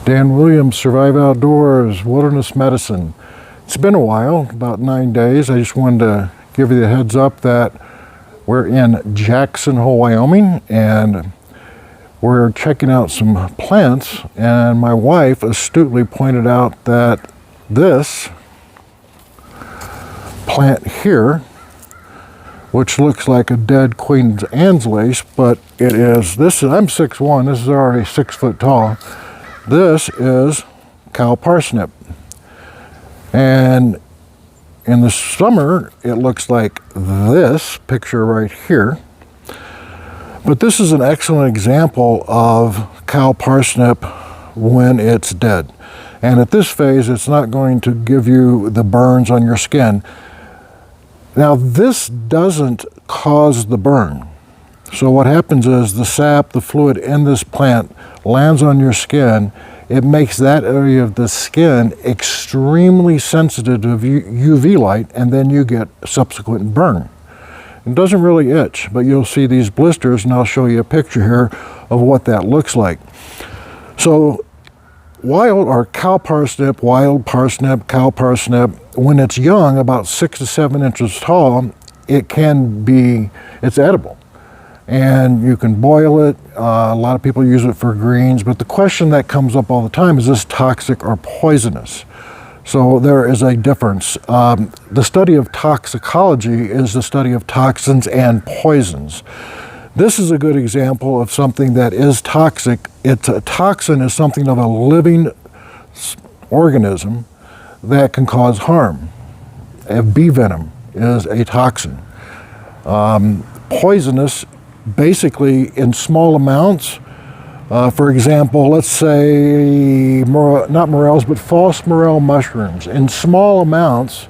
Dan Williams, Survive Outdoors, Wilderness Medicine. It's been a while, about 9 days. I just wanted to give you the heads up that we're in Jackson Hole, Wyoming, and we're checking out some plants, and my wife astutely pointed out that this plant here, which looks like a dead Queen Anne's lace, but it is, I'm 6'1", this is already 6 foot tall. This is cow parsnip. And in the summer, it looks like this picture right here. But this is an excellent example of cow parsnip when it's dead. And at this phase, it's not going to give you the burns on your skin. Now, this doesn't cause the burn. So what happens is the sap, the fluid in this plant lands on your skin. It makes that area of the skin extremely sensitive to UV light, and then you get subsequent burn. It doesn't really itch, but you'll see these blisters, and I'll show you a picture here of what that looks like. So wild or cow parsnip, wild parsnip, cow parsnip, when it's young, about 6 to 7 inches tall, it's edible. And you can boil it. A lot of people use it for greens, but the question that comes up all the time is this toxic or poisonous? So there is a difference. The study of toxicology is the study of toxins and poisons. This is a good example of something that is toxic. A toxin is something of a living organism that can cause harm. A bee venom is a toxin. Poisonous, basically in small amounts. For example, let's say, not morels, but false morel mushrooms. In small amounts,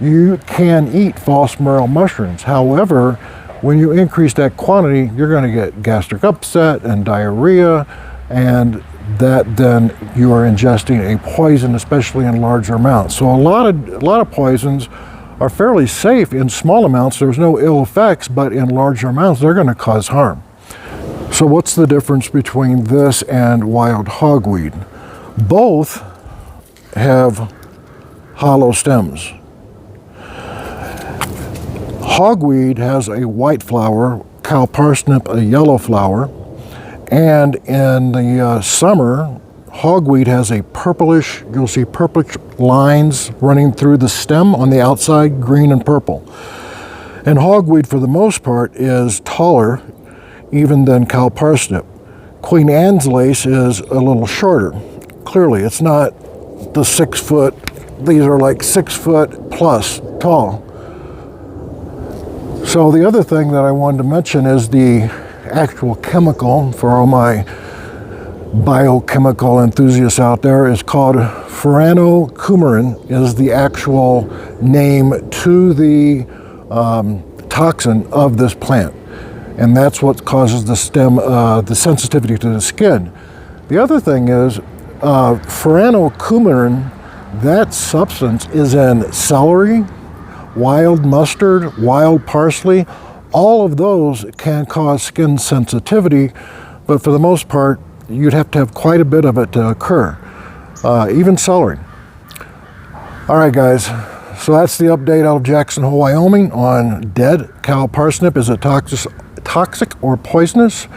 you can eat false morel mushrooms. However, when you increase that quantity, you're going to get gastric upset and diarrhea, and that then you are ingesting a poison, especially in larger amounts. So a lot of poisons are fairly safe in small amounts. There's no ill effects, but in larger amounts, they're going to cause harm. So what's the difference between this and wild hogweed? Both have hollow stems. Hogweed has a white flower, cow parsnip a yellow flower, and in the summer, hogweed has a purplish, you'll see purplish lines running through the stem on the outside, green and purple. And hogweed, for the most part, is taller even than cow parsnip. Queen Anne's lace is a little shorter. Clearly, it's not the 6 foot, these are like 6 foot plus tall. So the other thing that I wanted to mention is the actual chemical for all my biochemical enthusiasts out there is called furanocoumarin, is the actual name to the toxin of this plant. And that's what causes the stem, the sensitivity to the skin. The other thing is furanocoumarin, that substance is in celery, wild mustard, wild parsley. All of those can cause skin sensitivity, but for the most part, you'd have to have quite a bit of it to occur, even celery. All right, guys, so that's the update out of Jackson Hole, Wyoming on dead cow parsnip. Is it toxic or poisonous?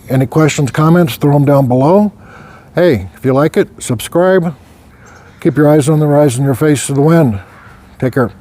Any questions, comments, throw them down below. Hey, if you like it, subscribe. Keep your eyes on the rise and your face to the wind. Take care.